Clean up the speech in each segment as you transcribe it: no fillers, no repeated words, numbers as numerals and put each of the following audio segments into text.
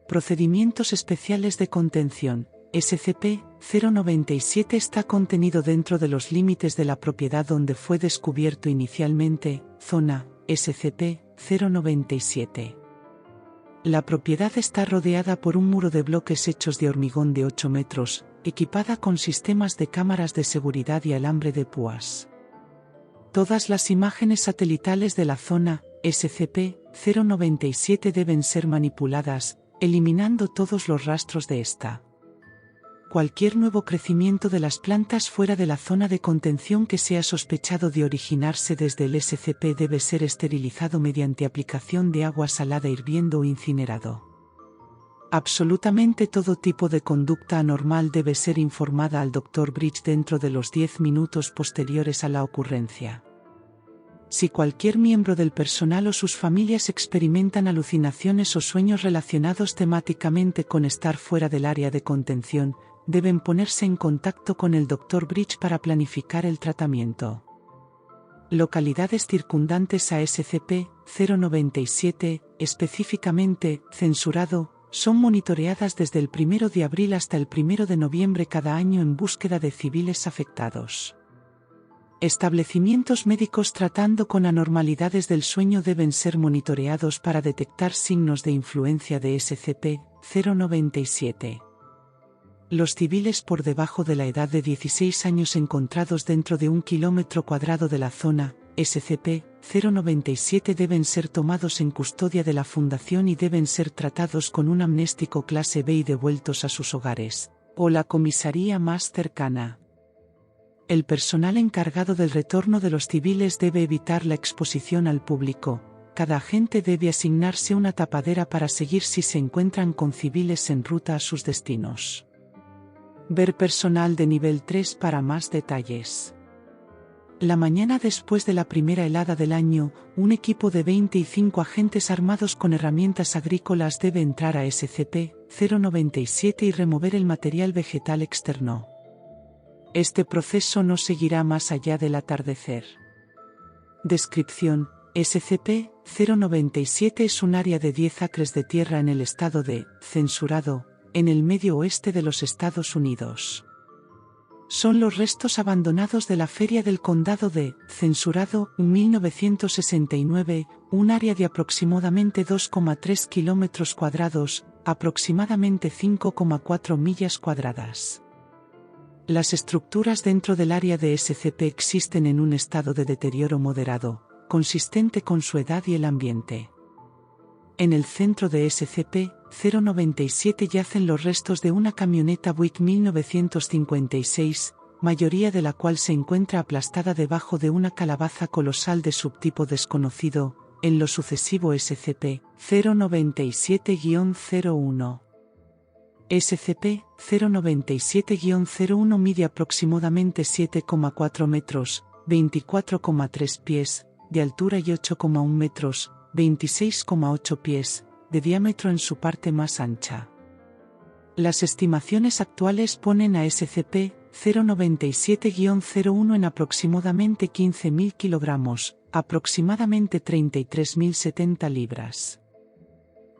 Procedimientos especiales de contención. SCP-097 está contenido dentro de los límites de la propiedad donde fue descubierto inicialmente, zona SCP-097. La propiedad está rodeada por un muro de bloques hechos de hormigón de 8 metros, equipada con sistemas de cámaras de seguridad y alambre de púas. Todas las imágenes satelitales de la zona SCP-097 deben ser manipuladas, eliminando todos los rastros de esta. Cualquier nuevo crecimiento de las plantas fuera de la zona de contención que sea sospechado de originarse desde el SCP debe ser esterilizado mediante aplicación de agua salada hirviendo o incinerado. Absolutamente todo tipo de conducta anormal debe ser informada al Dr. Bridge dentro de los 10 minutos posteriores a la ocurrencia. Si cualquier miembro del personal o sus familias experimentan alucinaciones o sueños relacionados temáticamente con estar fuera del área de contención, deben ponerse en contacto con el Dr. Bridge para planificar el tratamiento. Localidades circundantes a SCP-097, específicamente, censurado, son monitoreadas desde el 1 de abril hasta el 1 de noviembre cada año en búsqueda de civiles afectados. Establecimientos médicos tratando con anormalidades del sueño deben ser monitoreados para detectar signos de influencia de SCP-097. Los civiles por debajo de la edad de 16 años encontrados dentro de 1 kilómetro cuadrado de la zona SCP-097 deben ser tomados en custodia de la Fundación y deben ser tratados con un amnéstico clase B y devueltos a sus hogares, o la comisaría más cercana. El personal encargado del retorno de los civiles debe evitar la exposición al público. Cada agente debe asignarse una tapadera para seguir si se encuentran con civiles en ruta a sus destinos. Ver personal de nivel 3 para más detalles. La mañana después de la primera helada del año, un equipo de 25 agentes armados con herramientas agrícolas debe entrar a SCP-097 y remover el material vegetal externo. Este proceso no seguirá más allá del atardecer. Descripción: SCP-097 es un área de 10 acres de tierra en el estado de censurado, en el medio oeste de los Estados Unidos. Son los restos abandonados de la Feria del Condado de censurado, 1969, un área de aproximadamente 2,3 kilómetros cuadrados, aproximadamente 5,4 millas cuadradas. Las estructuras dentro del área de SCP existen en un estado de deterioro moderado, consistente con su edad y el ambiente. En el centro de SCP-097 yacen los restos de una camioneta Buick 1956, mayoría de la cual se encuentra aplastada debajo de una calabaza colosal de subtipo desconocido, en lo sucesivo SCP-097-01. SCP-097-01 mide aproximadamente 7,4 metros, 24,3 pies, de altura y 8,1 metros, 26,8 pies, de diámetro en su parte más ancha. Las estimaciones actuales ponen a SCP-097-01 en aproximadamente 15.000 kilogramos, aproximadamente 33.070 libras.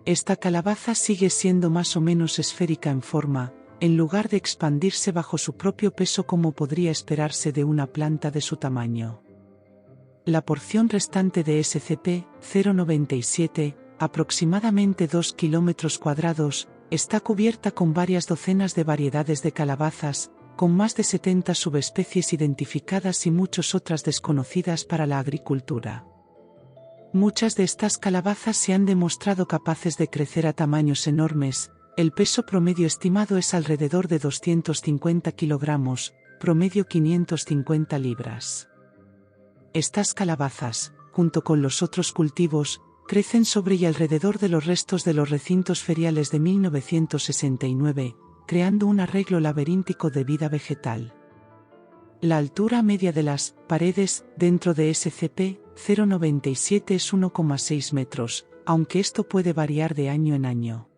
Esta calabaza sigue siendo más o menos esférica en forma, en lugar de expandirse bajo su propio peso como podría esperarse de una planta de su tamaño. La porción restante de SCP-097, aproximadamente 2 kilómetros cuadrados, está cubierta con varias docenas de variedades de calabazas, con más de 70 subespecies identificadas y muchas otras desconocidas para la agricultura. Muchas de estas calabazas se han demostrado capaces de crecer a tamaños enormes. El peso promedio estimado es alrededor de 250 kilogramos, promedio 550 libras. Estas calabazas, junto con los otros cultivos, crecen sobre y alrededor de los restos de los recintos feriales de 1969, creando un arreglo laberíntico de vida vegetal. La altura media de las paredes dentro de SCP-097 es 1,6 metros, aunque esto puede variar de año en año.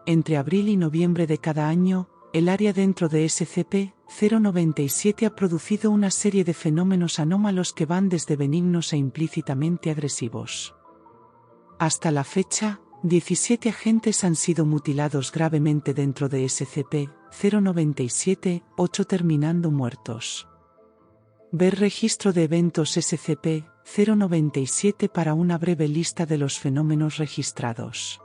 Entre abril y noviembre de cada año, el área dentro de SCP-097 ha producido una serie de fenómenos anómalos que van desde benignos a implícitamente agresivos. Hasta la fecha, 17 agentes han sido mutilados gravemente dentro de SCP-097, 8 terminando muertos. Ver registro de eventos SCP-097 para una breve lista de los fenómenos registrados.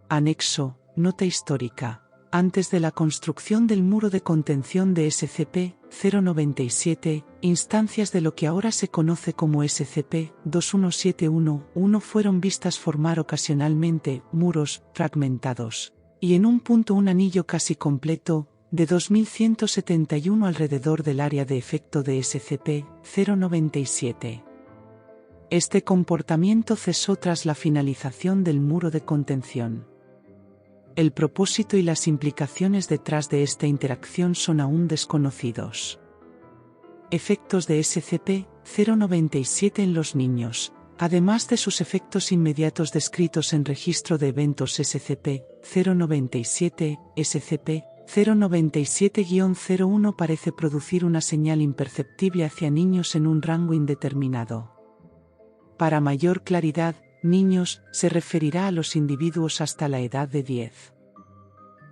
Anexo, nota histórica. Antes de la construcción del muro de contención de SCP-097, instancias de lo que ahora se conoce como SCP-21711 fueron vistas formar ocasionalmente muros fragmentados, y en un punto un anillo casi completo, de 2171 alrededor del área de efecto de SCP-097. Este comportamiento cesó tras la finalización del muro de contención. El propósito y las implicaciones detrás de esta interacción son aún desconocidos. Efectos de SCP-097 en los niños. Además de sus efectos inmediatos descritos en registro de eventos SCP-097, SCP-097-01 parece producir una señal imperceptible hacia niños en un rango indeterminado. Para mayor claridad, niños se referirá a los individuos hasta la edad de 10.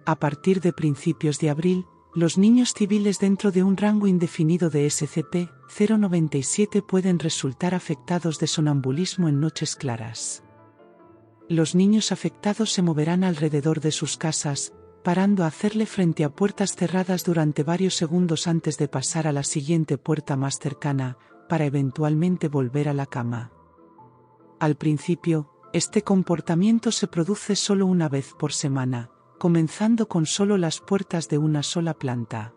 A partir de principios de abril, los niños civiles dentro de un rango indefinido de SCP-097 pueden resultar afectados de sonambulismo en noches claras. Los niños afectados se moverán alrededor de sus casas, parando a hacerle frente a puertas cerradas durante varios segundos antes de pasar a la siguiente puerta más cercana, para eventualmente volver a la cama. Al principio, este comportamiento se produce solo una vez por semana, comenzando con solo las puertas de una sola planta.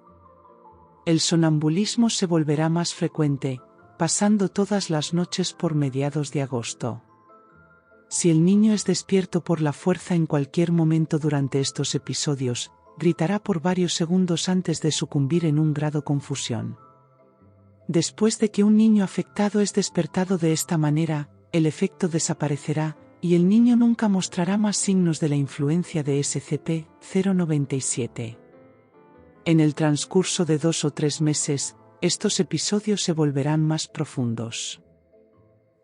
El sonambulismo se volverá más frecuente, pasando todas las noches por mediados de agosto. Si el niño es despierto por la fuerza en cualquier momento durante estos episodios, gritará por varios segundos antes de sucumbir en un grado confusión. Después de que un niño afectado es despertado de esta manera, el efecto desaparecerá, y el niño nunca mostrará más signos de la influencia de SCP-097. En el transcurso de 2 o 3 meses, estos episodios se volverán más profundos.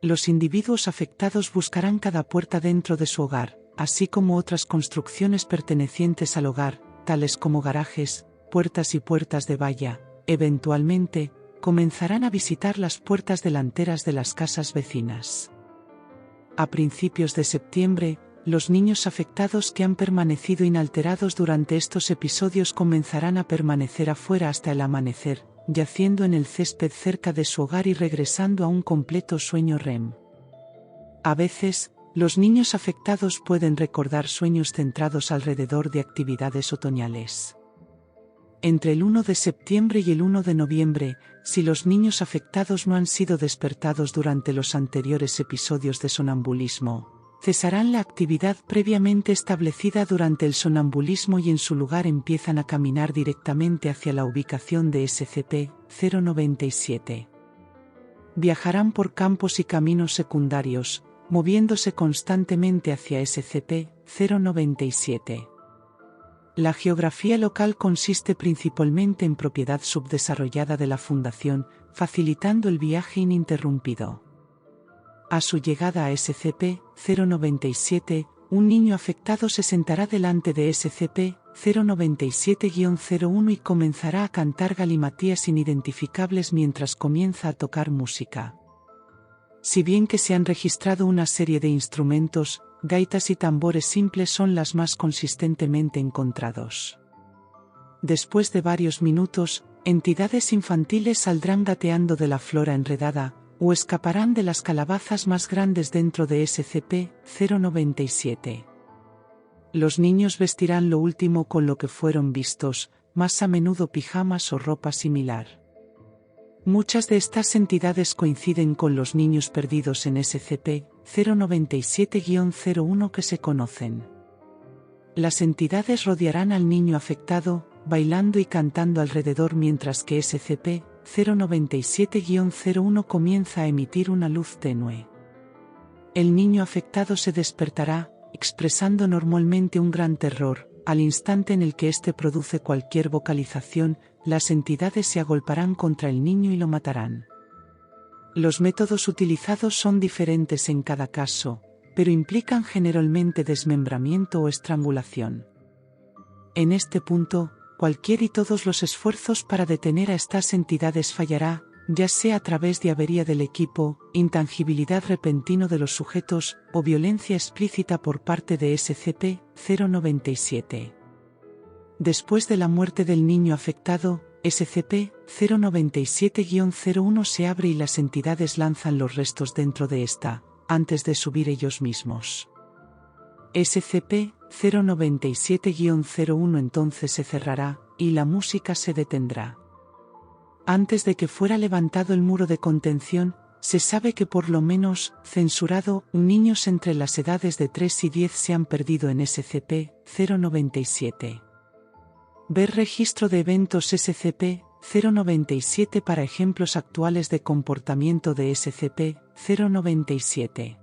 Los individuos afectados buscarán cada puerta dentro de su hogar, así como otras construcciones pertenecientes al hogar, tales como garajes, puertas y puertas de valla. Eventualmente, comenzarán a visitar las puertas delanteras de las casas vecinas. A principios de septiembre, los niños afectados que han permanecido inalterados durante estos episodios comenzarán a permanecer afuera hasta el amanecer, yaciendo en el césped cerca de su hogar y regresando a un completo sueño REM. A veces, los niños afectados pueden recordar sueños centrados alrededor de actividades otoñales. Entre el 1 de septiembre y el 1 de noviembre, si los niños afectados no han sido despertados durante los anteriores episodios de sonambulismo, cesarán la actividad previamente establecida durante el sonambulismo y en su lugar empiezan a caminar directamente hacia la ubicación de SCP-097. Viajarán por campos y caminos secundarios, moviéndose constantemente hacia SCP-097. La geografía local consiste principalmente en propiedad subdesarrollada de la Fundación, facilitando el viaje ininterrumpido. A su llegada a SCP-097, un niño afectado se sentará delante de SCP-097-01 y comenzará a cantar galimatías inidentificables mientras comienza a tocar música. Si bien que se han registrado una serie de instrumentos, gaitas y tambores simples son las más consistentemente encontrados. Después de varios minutos, entidades infantiles saldrán gateando de la flora enredada, o escaparán de las calabazas más grandes dentro de SCP-097. Los niños vestirán lo último con lo que fueron vistos, más a menudo pijamas o ropa similar. Muchas de estas entidades coinciden con los niños perdidos en SCP-097-01 que se conocen. Las entidades rodearán al niño afectado, bailando y cantando alrededor mientras que SCP-097-01 comienza a emitir una luz tenue. El niño afectado se despertará, expresando normalmente un gran terror. Al instante en el que éste produce cualquier vocalización, las entidades se agolparán contra el niño y lo matarán. Los métodos utilizados son diferentes en cada caso, pero implican generalmente desmembramiento o estrangulación. En este punto, cualquier y todos los esfuerzos para detener a estas entidades fallará, ya sea a través de avería del equipo, intangibilidad repentino de los sujetos o violencia explícita por parte de SCP-097. Después de la muerte del niño afectado, SCP-097-01 se abre y las entidades lanzan los restos dentro de esta, antes de subir ellos mismos. SCP-097-01 entonces se cerrará, y la música se detendrá. Antes de que fuera levantado el muro de contención, se sabe que por lo menos, censurado, niños entre las edades de 3 y 10 se han perdido en SCP-097. Ver registro de eventos SCP-097 para ejemplos actuales de comportamiento de SCP-097.